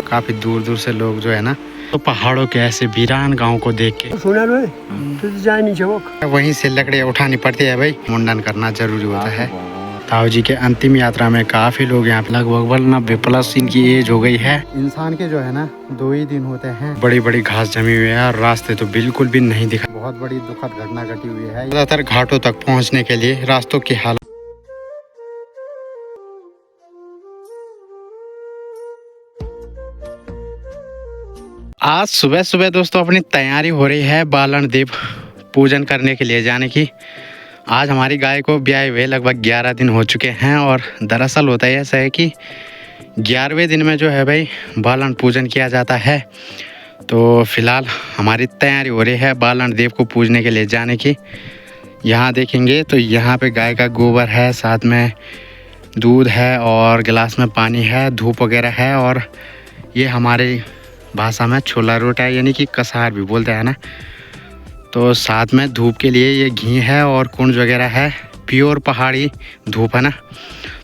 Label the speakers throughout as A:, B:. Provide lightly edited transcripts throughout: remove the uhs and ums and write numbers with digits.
A: काफी दूर दूर से लोग जो है ना तो पहाड़ों के ऐसे वीरान गांव को देख के वहीं से लकड़ियाँ उठानी पड़ती है भाई, मुंडन करना जरूरी होता है। ताऊ जी के अंतिम यात्रा में काफी लोग यहाँ पे लगभग 90+ इनकी एज हो गई है। इंसान के जो है ना 2 ही दिन होते हैं। बड़ी बड़ी घास जमी हुई है और रास्ते तो बिल्कुल भी नहीं दिखा। बहुत बड़ी दुखद घटना घटी हुई है। ज्यादातर घाटों तक पहुँचने के लिए रास्तों की हालत आज सुबह सुबह दोस्तों अपनी तैयारी हो रही है बालन देव पूजन करने के लिए जाने की। आज हमारी गाय को ब्याए हुए लगभग 11 दिन हो चुके हैं और दरअसल होता है ऐसा है कि 11वें दिन में जो है भाई बालन पूजन किया जाता है। तो फिलहाल हमारी तैयारी हो रही है बालन देव को पूजने के लिए जाने की। यहाँ देखेंगे तो यहाँ पे गाय का गोबर है, साथ में दूध है और गिलास में पानी है, धूप वगैरह है और ये हमारे भाषा में छोला रोटा है यानी कि कसार भी बोलते हैं ना। तो साथ में धूप के लिए ये घी है और कुंज वगैरह है, प्योर पहाड़ी धूप है ना।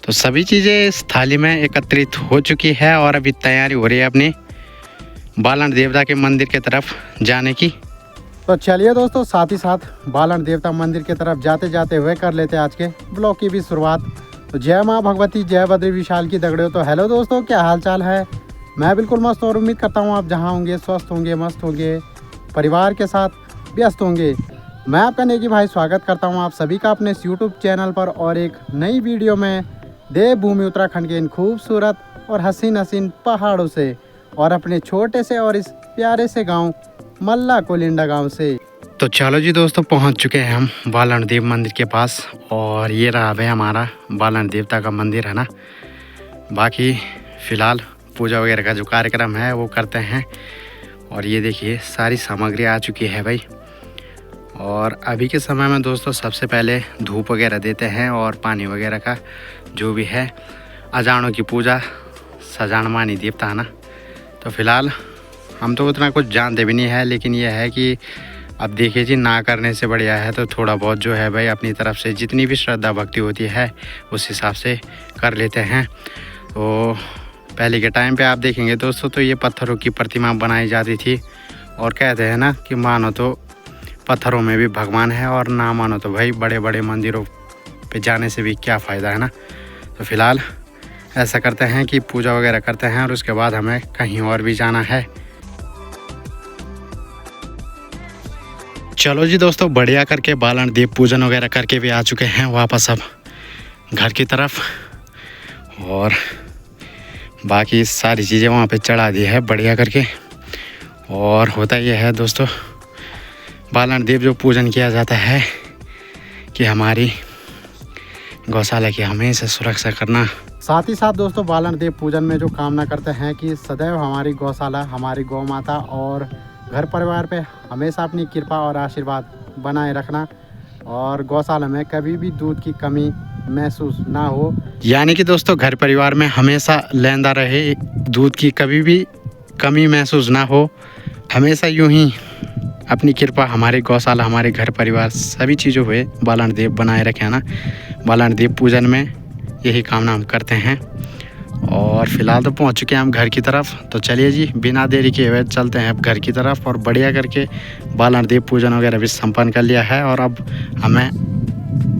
A: तो सभी चीज़ें इस थाली में एकत्रित हो चुकी है और अभी तैयारी हो रही है अपनी बालन देवता के मंदिर के तरफ जाने की। तो चलिए दोस्तों साथ ही साथ बालन देवता मंदिर के तरफ जाते जाते हुए कर लेते हैं आज के ब्लॉग की भी शुरुआत। तो जय माँ भगवती, जय बद्री विशाल की दगड़ियों। तो हेलो दोस्तों, क्या हाल चाल है? मैं बिल्कुल मस्त और उम्मीद करता हूँ आप जहाँ होंगे स्वस्थ होंगे, मस्त होंगे, परिवार के साथ व्यस्त होंगे। मैं आपका नेकी भाई स्वागत करता हूँ आप सभी का अपने यूट्यूब चैनल पर और एक नई वीडियो में देवभूमि उत्तराखंड के इन खूबसूरत और हसीन हसीन पहाड़ों से और अपने छोटे से और इस प्यारे से गांव मल्ला कोलिंडा गांव से। तो चलो जी दोस्तों, पहुंच चुके हैं हम बालन देव मंदिर के पास और ये रहा है हमारा बालन देवता का मंदिर है ना। बाकी फ़िलहाल पूजा वगैरह का जो कार्यक्रम है वो करते हैं और ये देखिए सारी सामग्री आ चुकी है भाई। और अभी के समय में दोस्तों सबसे पहले धूप वगैरह देते हैं और पानी वगैरह का जो भी है अजानों की पूजा सजान मानी देवता है ना। तो फिलहाल हम तो उतना कुछ जानते भी नहीं है, लेकिन यह है कि अब देखिए जी ना करने से बढ़िया है तो थोड़ा बहुत जो है भाई अपनी तरफ से जितनी भी श्रद्धा भक्ति होती है उस हिसाब से कर लेते हैं। तो पहले के टाइम पे आप देखेंगे दोस्तों तो ये पत्थरों की प्रतिमा बनाई जाती थी और कहते हैं ना कि मानो तो पत्थरों में भी भगवान है और ना मानो तो भाई बड़े बड़े मंदिरों पे जाने से भी क्या फ़ायदा है ना। तो फिलहाल ऐसा करते हैं कि पूजा वगैरह करते हैं और उसके बाद हमें कहीं और भी जाना है। चलो जी दोस्तों, बढ़िया करके बालन देव पूजन वगैरह करके भी आ चुके हैं वापस अब घर की तरफ और बाकी सारी चीज़ें वहाँ पे चढ़ा दी है बढ़िया करके। और होता यह है दोस्तों बालन देव जो पूजन किया जाता है कि हमारी गौशाला की हमेशा सुरक्षा करना। साथ ही साथ दोस्तों बालन देव पूजन में जो कामना करते हैं कि सदैव हमारी गौशाला, हमारी गौ माता और घर परिवार पे हमेशा अपनी कृपा और आशीर्वाद बनाए रखना और गौशाला में कभी भी दूध की कमी महसूस ना हो। यानी कि दोस्तों घर परिवार में हमेशा लेंदा रहे, दूध की कभी भी कमी महसूस ना हो। हमेशा यूं ही अपनी कृपा हमारे गौशाला, हमारे घर परिवार सभी चीज़ों पे बालन देव बनाए रखे ना। बालन देव पूजन में यही कामना हम करते हैं। और फिलहाल तो पहुंच चुके हैं हम घर की तरफ। तो चलिए जी बिना देरी के हुए चलते हैं अब घर की तरफ और बढ़िया करके बालन देव पूजन वगैरह भी संपन्न कर लिया है और अब हमें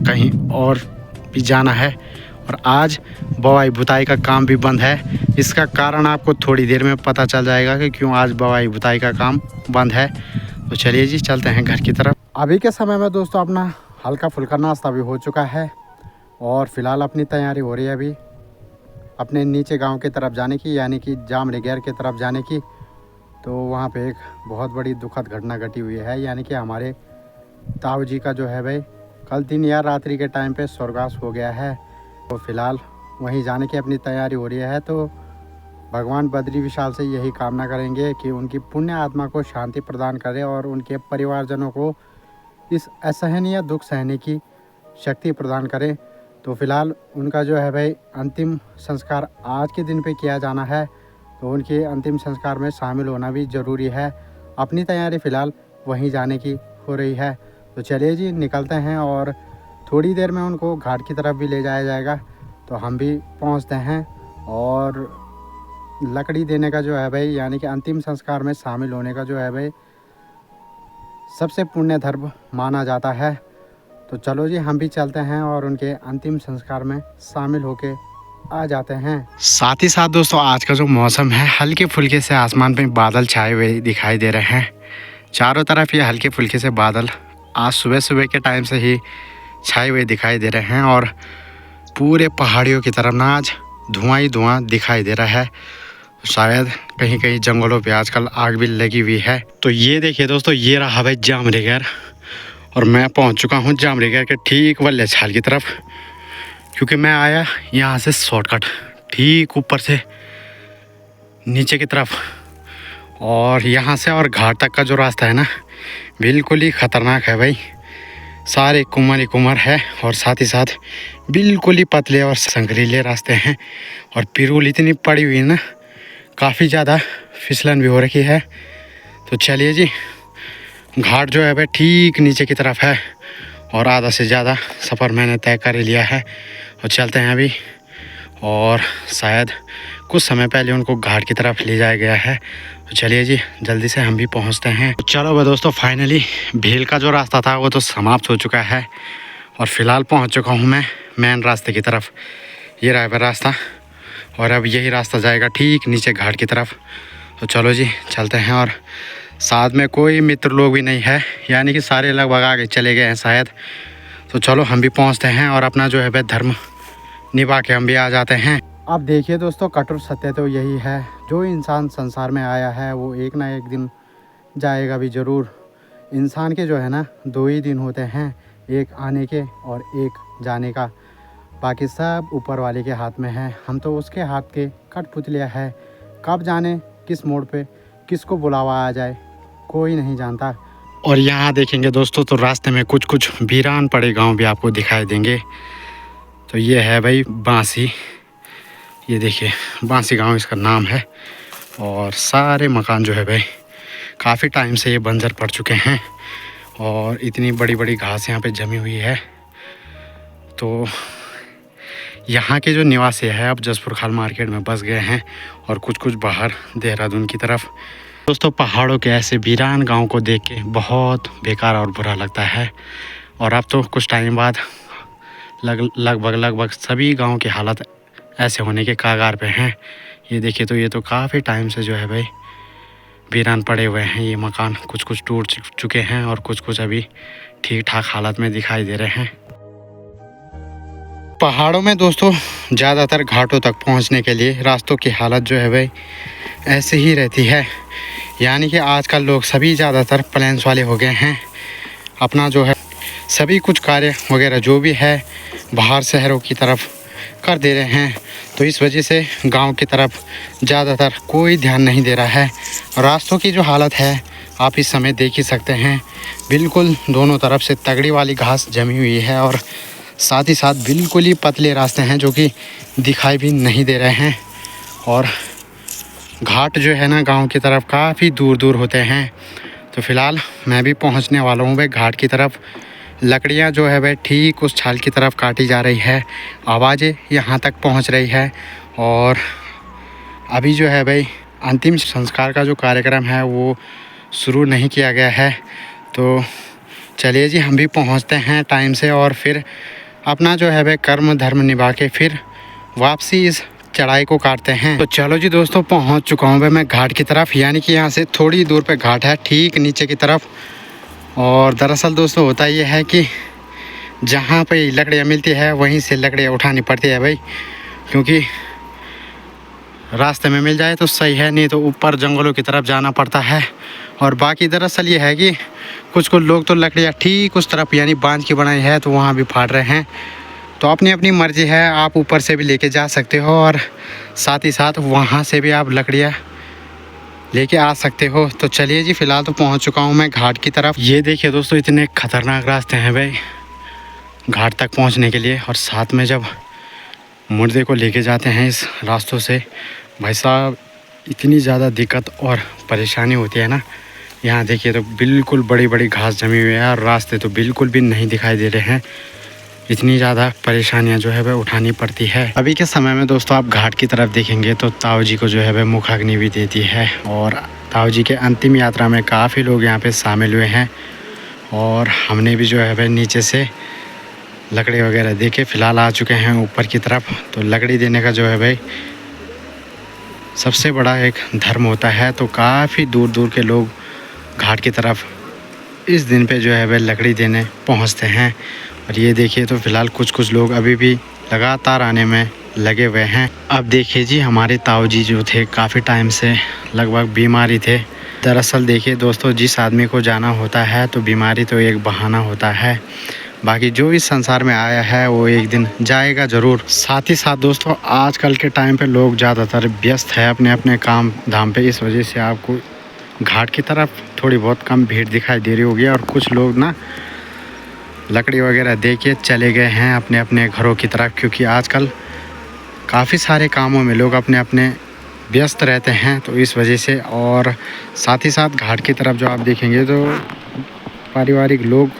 A: कहीं और भी जाना है। और आज बवाई बुताई का काम भी बंद है। इसका कारण आपको थोड़ी देर में पता चल जाएगा कि क्यों आज बवाई बुताई का काम बंद है। तो चलिए जी चलते हैं घर की तरफ। अभी के समय में दोस्तों अपना हल्का फुल्का नाश्ता भी हो चुका है और फिलहाल अपनी तैयारी हो रही है अभी अपने नीचे गांव की तरफ जाने की, यानी कि जामरे गैर की तरफ जाने की। तो वहाँ पे एक बहुत बड़ी दुखद घटना घटी हुई है, यानी कि हमारे ताऊ जी का जो है भाई कल दिन या रात्रि के टाइम पे स्वर्गवास हो गया है। तो फिलहाल वहीं जाने की अपनी तैयारी हो रही है। तो भगवान बद्री विशाल से यही कामना करेंगे कि उनकी पुण्य आत्मा को शांति प्रदान करे और उनके परिवारजनों को इस असहनीय दुख सहने की शक्ति प्रदान करें। तो फिलहाल उनका जो है भाई अंतिम संस्कार आज के दिन पे किया जाना है। तो उनके अंतिम संस्कार में शामिल होना भी ज़रूरी है। अपनी तैयारी फ़िलहाल वहीं जाने की हो रही है। तो चलिए जी निकलते हैं और थोड़ी देर में उनको घाट की तरफ भी ले जाया जाएगा। तो हम भी पहुंचते हैं और लकड़ी देने का जो है भाई, यानी कि अंतिम संस्कार में शामिल होने का जो है भाई सबसे पुण्य धर्म माना जाता है। तो चलो जी हम भी चलते हैं और उनके अंतिम संस्कार में शामिल होके आ जाते हैं। साथ ही साथ दोस्तों आज का जो मौसम है, हल्के फुल्के से आसमान पे बादल छाए हुए दिखाई दे रहे हैं। चारों तरफ ये हल्के फुल्के से बादल आज सुबह सुबह के टाइम से ही छाए हुए दिखाई दे रहे हैं और पूरे पहाड़ियों की तरफ ना आज धुआं ही धुआं दिखाई दे रहा है। शायद कहीं कहीं जंगलों पे आजकल आग भी लगी हुई है। तो ये देखिए दोस्तों, ये रहा भाई जामरीगर और मैं पहुंच चुका हूं जामरीगर के ठीक वल्ले छाल की तरफ, क्योंकि मैं आया यहाँ से शॉर्टकट ठीक ऊपर से नीचे की तरफ, और यहाँ से और घाट तक का जो रास्ता है ना बिल्कुल ही ख़तरनाक है भाई। सारे कुमर ही कुमर है और साथ ही साथ बिल्कुल ही पतले और संगरीले रास्ते हैं और पिरूल इतनी पड़ी हुई है ना, काफ़ी ज़्यादा फिसलन भी हो रखी है। तो चलिए जी, घाट जो है भाई ठीक नीचे की तरफ है और आधा से ज़्यादा सफ़र मैंने तय कर लिया है और चलते हैं अभी। और शायद कुछ समय पहले उनको घाट की तरफ ले जाया गया है। तो चलिए जी जल्दी से हम भी पहुंचते हैं। तो चलो भाई दोस्तों, फाइनली भील का जो रास्ता था वो तो समाप्त हो चुका है और फ़िलहाल पहुंच चुका हूं मैं मेन रास्ते की तरफ। ये रहा है रास्ता और अब यही रास्ता जाएगा ठीक नीचे घाट की तरफ। तो चलो जी चलते हैं। और साथ में कोई मित्र लोग भी नहीं है, यानी कि सारे लगभग आगे चले गए हैं शायद। तो चलो हम भी पहुँचते हैं और अपना जो है भाई धर्म निभा के हम भी आ जाते हैं। अब देखिए दोस्तों, कठोर सत्य तो यही है, जो इंसान संसार में आया है वो एक ना एक दिन जाएगा भी ज़रूर। इंसान के जो है ना 2 ही दिन होते हैं, एक आने के और एक जाने का। बाकी सब ऊपर वाले के हाथ में है, हम तो उसके हाथ के कठपुतलियाँ है। कब जाने किस मोड़ पे किसको बुलावा आ जाए कोई नहीं जानता। और यहाँ देखेंगे दोस्तों तो रास्ते में कुछ कुछ वीरान पड़े गाँव भी आपको दिखाई देंगे। तो ये है भाई बांसी, ये देखिए बांसी गांव इसका नाम है। और सारे मकान जो है भाई काफ़ी टाइम से ये बंजर पड़ चुके हैं और इतनी बड़ी बड़ी घास यहाँ पे जमी हुई है। तो यहाँ के जो निवासी है अब जसपुर खाल मार्केट में बस गए हैं और कुछ कुछ बाहर देहरादून की तरफ। दोस्तों पहाड़ों के ऐसे वीरान गाँव को देख के बहुत बेकार और बुरा लगता है। और अब तो कुछ टाइम बाद लगभग सभी गाँव की हालत ऐसे होने के कागार पे हैं। ये देखिए, तो ये तो काफ़ी टाइम से जो है भाई वीरान पड़े हुए हैं। ये मकान कुछ कुछ टूट चुके हैं और कुछ कुछ अभी ठीक ठाक हालत में दिखाई दे रहे हैं। पहाड़ों में दोस्तों ज़्यादातर घाटों तक पहुंचने के लिए रास्तों की हालत जो है भाई ऐसे ही रहती है, यानी कि आजकल लोग सभी ज़्यादातर प्लेन्स वाले हो गए हैं। अपना जो है सभी कुछ कार्य वगैरह जो भी है बाहर शहरों की तरफ कर दे रहे हैं। तो इस वजह से गांव की तरफ ज़्यादातर कोई ध्यान नहीं दे रहा है। रास्तों की जो हालत है आप इस समय देख ही सकते हैं, बिल्कुल दोनों तरफ से तगड़ी वाली घास जमी हुई है और साथ ही साथ बिल्कुल ही पतले रास्ते हैं जो कि दिखाई भी नहीं दे रहे हैं। और घाट जो है ना गांव की तरफ काफ़ी दूर दूर होते हैं। तो फ़िलहाल मैं भी पहुंचने वाला हूं भाई घाट की तरफ। लकड़ियां जो है भाई ठीक उस छाल की तरफ काटी जा रही है, आवाज़ें यहाँ तक पहुँच रही है। और अभी जो है भाई अंतिम संस्कार का जो कार्यक्रम है वो शुरू नहीं किया गया है। तो चलिए जी हम भी पहुँचते हैं टाइम से और फिर अपना जो है भाई कर्म धर्म निभा के फिर वापसी इस चढ़ाई को काटते हैं। तो चलो जी दोस्तों, पहुंच चुका हूं भाई मैं घाट की तरफ, यानी कि यहाँ से थोड़ी दूर पे घाट है ठीक नीचे की तरफ। और दरअसल दोस्तों होता ये है कि जहाँ पे लकड़ियाँ मिलती है वहीं से लकड़ियाँ उठानी पड़ती है भाई, क्योंकि रास्ते में मिल जाए तो सही है, नहीं तो ऊपर जंगलों की तरफ जाना पड़ता है। और बाकी दरअसल ये है कि कुछ लोग तो लकड़ियाँ ठीक उस तरफ यानी बांध की बनाई है तो वहाँ भी फाड़ रहे हैं। तो अपनी अपनी मर्ज़ी है, आप ऊपर से भी लेके जा सकते हो और साथ ही साथ वहाँ से भी आप लकड़ियाँ लेके आ सकते हो। तो चलिए जी फ़िलहाल तो पहुँच चुका हूँ मैं घाट की तरफ। ये देखिए दोस्तों, इतने ख़तरनाक रास्ते हैं भाई घाट तक पहुँचने के लिए। और साथ में जब मुर्दे को लेके जाते हैं इस रास्तों से, भाई साहब इतनी ज़्यादा दिक्कत और परेशानी होती है ना। यहाँ देखिए तो बिल्कुल बड़ी बड़ी घास जमी हुई है और रास्ते तो बिल्कुल भी नहीं दिखाई दे रहे हैं। इतनी ज़्यादा परेशानियां जो है वह उठानी पड़ती है। अभी के समय में दोस्तों आप घाट की तरफ देखेंगे तो ताऊ जी को जो है वह मुखाग्नि भी देती है और ताऊ जी के अंतिम यात्रा में काफ़ी लोग यहाँ पे शामिल हुए हैं और हमने भी जो है वह नीचे से लकड़ी वगैरह दे के फ़िलहाल आ चुके हैं ऊपर की तरफ। तो लकड़ी देने का जो है भाई सबसे बड़ा एक धर्म होता है, तो काफ़ी दूर दूर के लोग घाट की तरफ इस दिन पे जो है वह लकड़ी देने पहुंचते हैं। और ये देखिए तो फ़िलहाल कुछ लोग अभी भी लगातार आने में लगे हुए हैं। अब देखिए जी हमारे ताऊ जी जो थे काफ़ी टाइम से लगभग बीमारी थे। दरअसल देखिए दोस्तों जिस आदमी को जाना होता है तो बीमारी तो एक बहाना होता है, बाकी जो इस संसार में आया है वो एक दिन जाएगा ज़रूर। साथ ही साथ दोस्तों आजकल के टाइम पे लोग ज़्यादातर व्यस्त है अपने अपने काम धाम पे, इस वजह से आपको घाट की तरफ थोड़ी बहुत कम भीड़ दिखाई दे रही होगी और कुछ लोग ना लकड़ी वगैरह दे के चले गए हैं अपने अपने घरों की तरफ, क्योंकि आजकल काफ़ी सारे कामों में लोग अपने अपने व्यस्त रहते हैं तो इस वजह से। और साथ ही साथ घाट की तरफ जो आप देखेंगे तो पारिवारिक लोग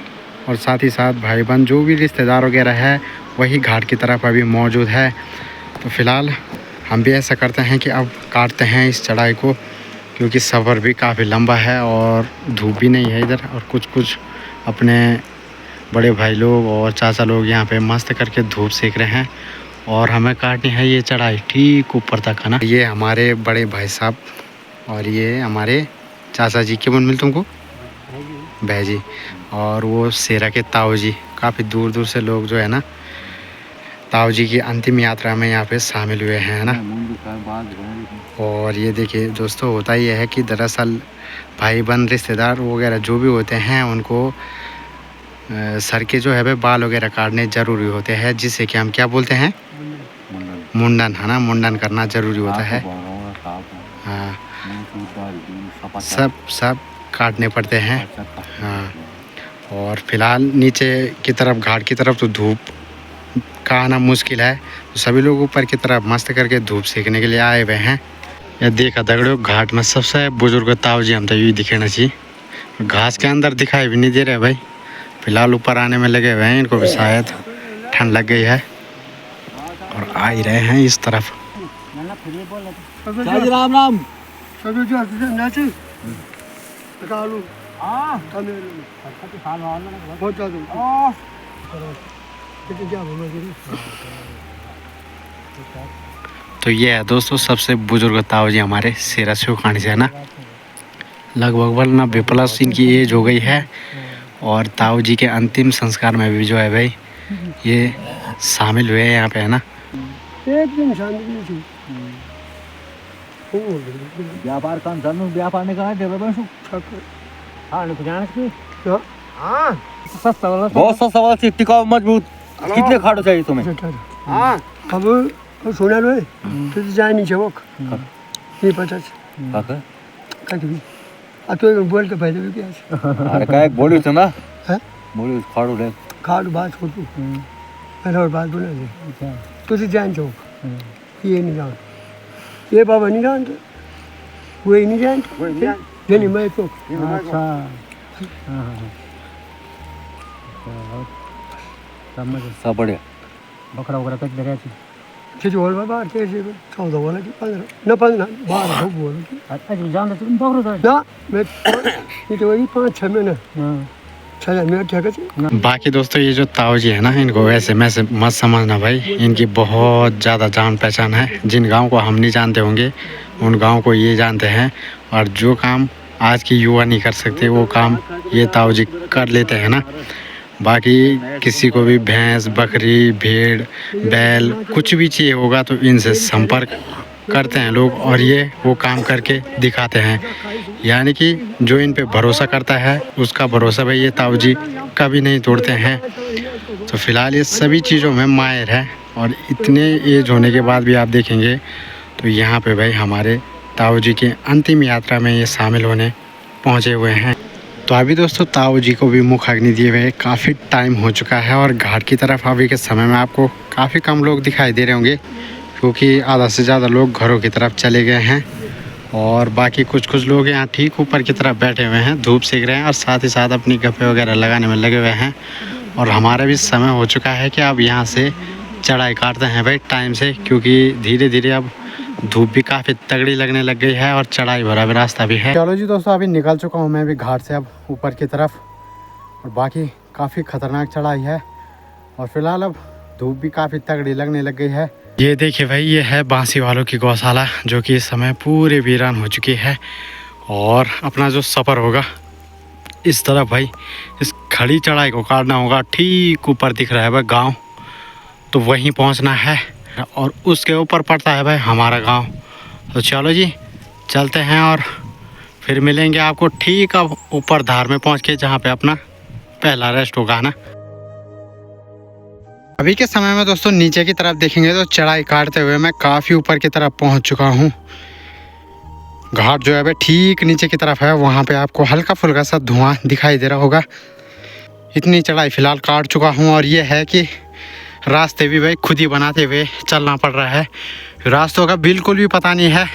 A: और साथ ही साथ भाई बहन जो भी रिश्तेदार वगैरह है वही घाट की तरफ अभी मौजूद है। तो फ़िलहाल हम भी ऐसा करते हैं कि अब काटते हैं इस चढ़ाई को, क्योंकि सफ़र भी काफ़ी लंबा है और धूप भी नहीं है इधर। और कुछ अपने बड़े भाई लोग और चाचा लोग यहाँ पे मस्त करके धूप सेक रहे हैं और हमें काटनी है ये चढ़ाई ठीक ऊपर तक, है ना। ये हमारे बड़े भाई साहब और ये हमारे चाचा जी के मिल तुमको भाई जी, और वो शेरा के ताऊ जी। काफ़ी दूर दूर से लोग जो है ना ताऊ जी की अंतिम यात्रा में यहाँ पे शामिल हुए हैं, है ना। और ये देखिए दोस्तों होता ये है कि दरअसल भाई बहन रिश्तेदार वगैरह जो भी होते हैं उनको सर के जो है वे बाल वगैरह काटने ज़रूरी होते हैं, जिससे कि हम क्या बोलते हैं मुंडन, है ना। मुंडन करना ज़रूरी होता है। हाँ सब काटने पड़ते हैं। हाँ और फिलहाल नीचे की तरफ घाट की तरफ तो धूप का आना मुश्किल है, तो सभी लोग ऊपर की तरफ मस्त करके धूप सेकने के लिए आए हुए हैं। यह देखा दगड़ो घाट में सबसे बुजुर्ग ताऊ जी हम तो यही दिखाना चाहिए, घास के अंदर दिखाई भी नहीं दे रहे भाई। फिलहाल ऊपर आने में लगे हुए हैं, इनको भी शायद ठंड लग गई है और आ ही रहे हैं इस तरफ।
B: राम राम
A: तो ये है दोस्तों सबसे बुजुर्ग ताऊ जी हमारे शेरा शिवखानी से, है ना। लगभग 90+ इनकी एज हो गई है और ताऊ जी के अंतिम संस्कार में भी जो है भाई ये शामिल हुए हैं यहाँ पे, है ना।
B: व्यापार काम चालू व्यापार ने कहा सस्ता वाला बहुत सस्ता वाला चीज टिकाऊ मजबूत कितने खाड़ो चाहिए तुम्हें?
C: हाँ अब सोना लो तो जाए नहीं चवक नहीं पता
B: काका
C: आ तो बोल के पहले भी क्या
B: अरे काय बोली तो ना
C: है
B: बोली खाड़ो ले
C: खाड़ बात छोटू पहले और बात बोला दे तो जान चौक ये नहीं जान ये बाबा नहीं जानते वही नहीं जानते ये नहीं मैं तो
B: अच्छा सब बढ़िया बकरा वगैरह तक दे
C: कि जो बोल बाहर कैसे 14 बोला कि 15 न 15 12 हो बोल कि
B: अच्छा जान तो बकरा
C: ना मैं ये तो वही 5-6 महीने चला मैं क्या कहते।
A: बाकी दोस्तों ये जो ताऊ जी है ना इनको वैसे मैं से मत समझना भाई, इनकी बहुत ज़्यादा जान पहचान है। जिन गांव को हम नहीं जानते होंगे उन गांव को ये जानते हैं, और जो काम आज की युवा नहीं कर सकते वो काम ये ताऊ जी कर लेते हैं ना। बाकी किसी को भी भैंस बकरी भेड़ बैल कुछ भी चाहिए होगा तो इनसे संपर्क करते हैं लोग और ये वो काम करके दिखाते हैं। यानी कि जो इन पे भरोसा करता है उसका भरोसा भाई ये ताऊ जी कभी नहीं तोड़ते हैं। तो फिलहाल ये सभी चीज़ों में माहिर है और इतने एज होने के बाद भी आप देखेंगे तो यहाँ पे भाई हमारे ताऊ जी के अंतिम यात्रा में ये शामिल होने पहुँचे हुए हैं। तो अभी दोस्तों ताऊ जी को भी मुखाग्नि दिए हुए काफ़ी टाइम हो चुका है और घाट की तरफ अभी के समय में आपको काफ़ी कम लोग दिखाई दे रहे होंगे, क्योंकि आधा से ज़्यादा लोग घरों की तरफ चले गए हैं और बाकी कुछ लोग यहाँ ठीक ऊपर की तरफ बैठे हुए हैं, धूप सेक रहे हैं और साथ ही साथ अपनी गप्पे वगैरह लगाने में लगे हुए हैं। और हमारा भी समय हो चुका है कि अब यहाँ से चढ़ाई काटते हैं भाई टाइम से, क्योंकि धीरे धीरे अब धूप भी काफ़ी तगड़ी लगने लग गई है और चढ़ाई भरा भी रास्ता भी है। चलो जी दोस्तों, अभी निकल चुका हूँ मैं भी घाट से अब ऊपर की तरफ, और बाकी काफ़ी ख़तरनाक चढ़ाई है और फिलहाल अब धूप भी काफ़ी तगड़ी लगने लग गई है। ये देखिए भाई, ये है बांसी वालों की गौशाला जो कि इस समय पूरे वीरान हो चुकी है। और अपना जो सफ़र होगा इस तरफ भाई, इस खड़ी चढ़ाई को काटना होगा। ठीक ऊपर दिख रहा है भाई गाँव, तो वहीं पहुंचना है और उसके ऊपर पड़ता है भाई हमारा गांव। तो चलो जी चलते हैं और फिर मिलेंगे आपको ठीक अब ऊपर धार में पहुंच के, जहां पे अपना पहला रेस्ट होगा ना। अभी के समय में दोस्तों नीचे की तरफ देखेंगे तो चढ़ाई काटते हुए मैं काफ़ी ऊपर की तरफ पहुंच चुका हूं। घाट जो है भाई ठीक नीचे की तरफ है, वहाँ पे आपको हल्का फुल्का सा धुआं दिखाई दे रहा होगा। इतनी चढ़ाई फ़िलहाल काट चुका हूँ और ये है कि रास्ते भी भाई खुद ही बनाते हुए चलना पड़ रहा है। रास्तों का बिल्कुल भी पता नहीं है,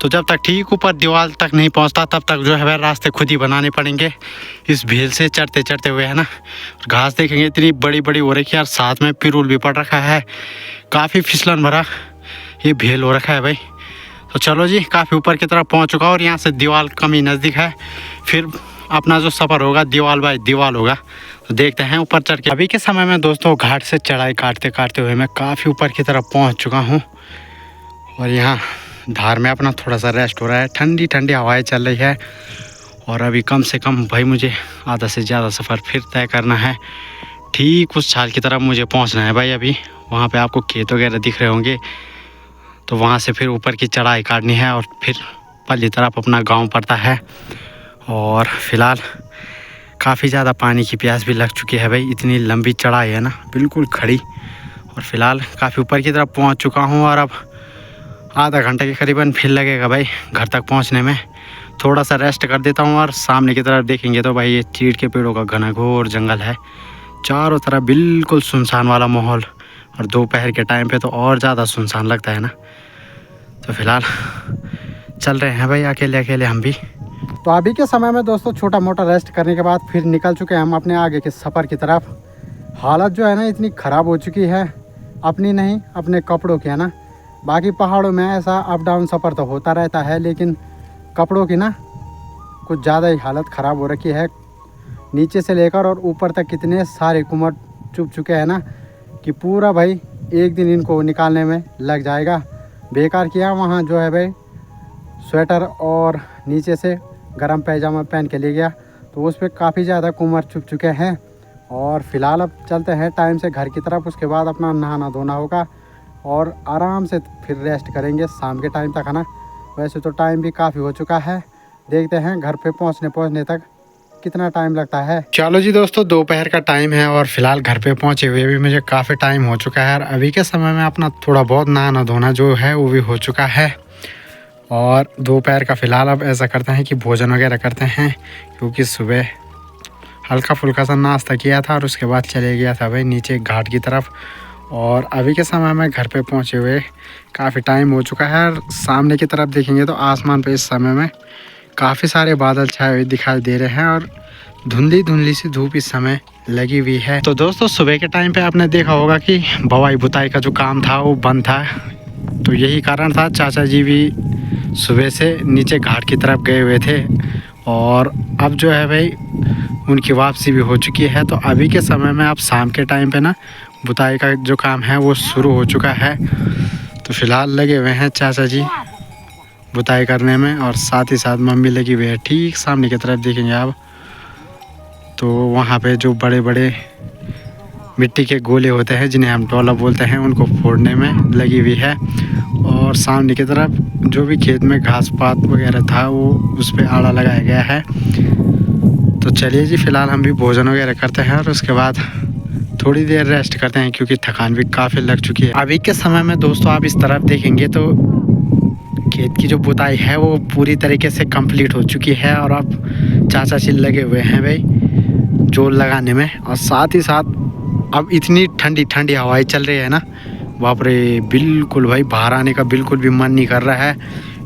A: तो जब तक ठीक ऊपर दीवार तक नहीं पहुंचता तब तक जो है भाई रास्ते खुद ही बनाने पड़ेंगे इस भील से चढ़ते चढ़ते हुए, है ना। घास देखेंगे इतनी बड़ी बड़ी हो रखी है और साथ में पिरूल भी पड़ रखा है, काफ़ी फिसलन भरा ये भील हो रखा है भाई। तो चलो जी, काफ़ी ऊपर की तरफ पहुँच चुका और यहाँ से दीवार कम ही नज़दीक है, फिर अपना जो सफ़र होगा दीवार बाय दीवार होगा। तो देखते हैं ऊपर चढ़ के। अभी के समय में दोस्तों घाट से चढ़ाई काटते काटते हुए मैं काफ़ी ऊपर की तरफ पहुंच चुका हूं और यहाँ धार में अपना थोड़ा सा रेस्ट हो रहा है। ठंडी ठंडी हवाएं चल रही है और अभी कम से कम भाई मुझे आधा से ज़्यादा सफ़र फिर तय करना है। ठीक उस छाल की तरफ मुझे पहुँचना है भाई। अभी वहाँ पर आपको खेत वगैरह दिख रहे होंगे, तो वहाँ से फिर ऊपर की चढ़ाई काटनी है और फिर पल्ली तरफ अपना गाँव पड़ता है। और फिलहाल काफ़ी ज़्यादा पानी की प्यास भी लग चुकी है भाई, इतनी लंबी चढ़ाई है ना बिल्कुल खड़ी। और फिलहाल काफ़ी ऊपर की तरफ पहुंच चुका हूं और अब आधा घंटे के करीबन फिर लगेगा भाई घर तक पहुंचने में। थोड़ा सा रेस्ट कर देता हूं और सामने की तरफ देखेंगे तो भाई ये चीड़ के पेड़ों का घना-घोर जंगल है, चारों तरफ बिल्कुल सुनसान वाला माहौल, और दोपहर के टाइम पर तो और ज़्यादा सुनसान लगता है ना। तो फिलहाल चल रहे हैं भाई अकेले अकेले हम भी। तो अभी के समय में दोस्तों छोटा मोटा रेस्ट करने के बाद फिर निकल चुके हैं हम अपने आगे के सफ़र की तरफ। हालत जो है ना इतनी ख़राब हो चुकी है, अपनी नहीं अपने कपड़ों की, है ना। बाकी पहाड़ों में ऐसा अप डाउन सफ़र तो होता रहता है, लेकिन कपड़ों की ना कुछ ज़्यादा ही हालत ख़राब हो रखी है। नीचे से लेकर और ऊपर तक कितने सारे कुमर चुभ चुके हैं ना कि पूरा भाई एक दिन इनको निकालने में लग जाएगा। बेकार किया वहाँ जो है भाई स्वेटर और नीचे से गरम पैजामा पहन के ले गया, तो उस पर काफ़ी ज़्यादा कुमर चुभ चुके हैं। और फिलहाल अब चलते हैं टाइम से घर की तरफ, उसके बाद अपना नहाना धोना होगा और आराम से फिर रेस्ट करेंगे शाम के टाइम तक, है ना। वैसे तो टाइम भी काफ़ी हो चुका है, देखते हैं घर पे पहुंचने तक कितना टाइम लगता है। चलो जी दोस्तों, दोपहर का टाइम है और फिलहाल घर पे पहुंचे हुए भी मुझे काफ़ी टाइम हो चुका है और अभी के समय में अपना थोड़ा बहुत नहाना धोना जो है वो भी हो चुका है। और दोपहर का फ़िलहाल अब ऐसा करते हैं कि भोजन वगैरह करते हैं, क्योंकि सुबह हल्का फुल्का सा नाश्ता किया था और उसके बाद चले गया था भाई नीचे घाट की तरफ। और अभी के समय में घर पे पहुंचे हुए काफ़ी टाइम हो चुका है और सामने की तरफ देखेंगे तो आसमान पे इस समय में काफ़ी सारे बादल छाए हुए दिखाई दे रहे हैं और धुंधली धुंधली सी धूप इस समय लगी हुई है। तो दोस्तों सुबह के टाइम पे आपने देखा होगा कि बवाई बुताई का जो काम था वो बंद था, तो यही कारण था। चाचा जी भी सुबह से नीचे घाट की तरफ गए हुए थे और अब जो है भाई उनकी वापसी भी हो चुकी है। तो अभी के समय में आप शाम के टाइम पे ना बुताई का जो काम है वो शुरू हो चुका है। तो फिलहाल लगे हुए हैं चाचा जी बुताई करने में और साथ ही साथ मम्मी लगी हुई है। ठीक सामने की तरफ देखेंगे आप तो वहाँ पे जो बड़े बड़े मिट्टी के गोले होते हैं जिन्हें हम टोला बोलते हैं, उनको फोड़ने में लगी हुई है। और सामने की तरफ जो भी खेत में घास पात वगैरह था वो उस पर आड़ा लगाया गया है। तो चलिए जी, फ़िलहाल हम भी भोजन वगैरह करते हैं और उसके बाद थोड़ी देर रेस्ट करते हैं, क्योंकि थकान भी काफ़ी लग चुकी है। अभी के समय में दोस्तों आप इस तरफ देखेंगे तो खेत की जो बुताई है वो पूरी तरीके से कंप्लीट हो चुकी है और अब चाचा जी लगे हुए हैं भाई जोर लगाने में। और साथ ही साथ अब इतनी ठंडी ठंडी हवाएं चल रही है ना, बाप रे, बिल्कुल भाई बाहर आने का बिल्कुल भी मन नहीं कर रहा है।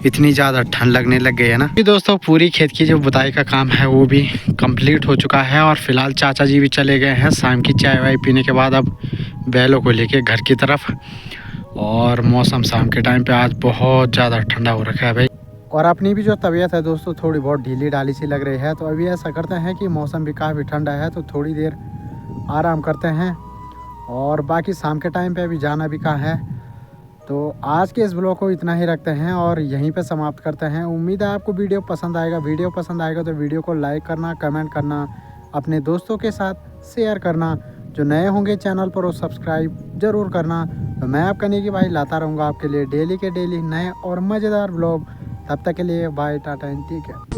A: इतनी ज़्यादा ठंड लगने लग गई है ना। दोस्तों पूरी खेत की जो बुताई का काम है वो भी कंप्लीट हो चुका है और फिलहाल चाचा जी भी चले गए हैं शाम की चाय वाय पीने के बाद अब बैलों को लेके घर की तरफ। और मौसम शाम के टाइम पे आज बहुत ज़्यादा ठंडा हो रखा है भाई। और अपनी भी जो तबीयत है दोस्तों थोड़ी बहुत ढीली ढाली सी लग रही है, तो अभी ऐसा करते हैं कि मौसम भी काफ़ी ठंडा है तो थोड़ी देर आराम करते हैं और बाकी शाम के टाइम पे अभी जाना भी कहाँ है। तो आज के इस ब्लॉग को इतना ही रखते हैं और यहीं पे समाप्त करते हैं। उम्मीद है आपको वीडियो पसंद आएगा। वीडियो पसंद आएगा तो वीडियो को लाइक करना, कमेंट करना, अपने दोस्तों के साथ शेयर करना। जो नए होंगे चैनल पर वो सब्सक्राइब ज़रूर करना। तो मैं आपका नेकी भाई लाता रहूँगा आपके लिए डेली के डेली नए और मज़ेदार ब्लॉग। तब तक के लिए bye tata and take care.